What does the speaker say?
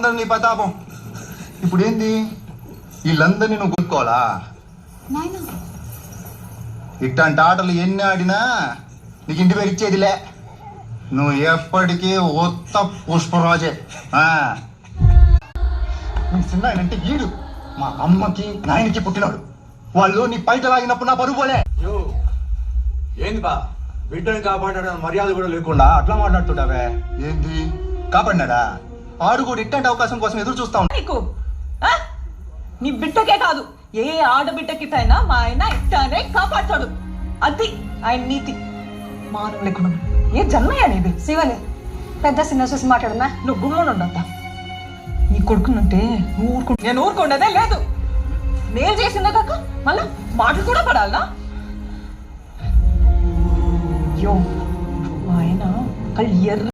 ఉండదు నీ ప్రతాపం. ఇప్పుడు ఏంది, వీళ్ళందరినీ నువ్వు గుర్తుకోవాలా? ఇట్లాంటి ఆటలు ఎన్ని ఆడినా నీకు ఇంటి పేరు ఇచ్చేదిలే. నువ్వు ఎప్పటికీ ఉత్త పుష్పరాజే. నీ చిన్న అంటే వీడు మా అమ్మకి నాయనకి పుట్టినాడు. వాళ్ళు నీ పైట లాగినప్పుడు నా పరువు పోలే. ఏంది బా, బిడ్డని కాపాడడం మర్యాద కూడా లేకుండా అట్లా మాట్లాడుతుంటావే. ఏంది కాపాడినాడా? ఆడు కూడా ఇట్లాంటి అవకాశం కోసం ఎదురు చూస్తా ఉన్నా. నీకు నీ బిడ్డకే కాదు, ఏ ఆడబిడ్డకిటైనా మా ఆయన ఇట్టానే కాపాడతాడు. అది ఆయన నీతి. మానవ లేకుండా ఏ జన్మయ్య నీది? శివని పెద్ద సినిమా చూసి మాట్లాడమా. నువ్వు గుమ్మను ఉండద్దా? నీ కొడుకునుంటే నేను ఊరుకుండదే లేదు. నేను చేసిందే కాక మళ్ళా మాటలు కూడా పడాలనా? అయ్యో, ఆయన కళ్ళు ఎర్ర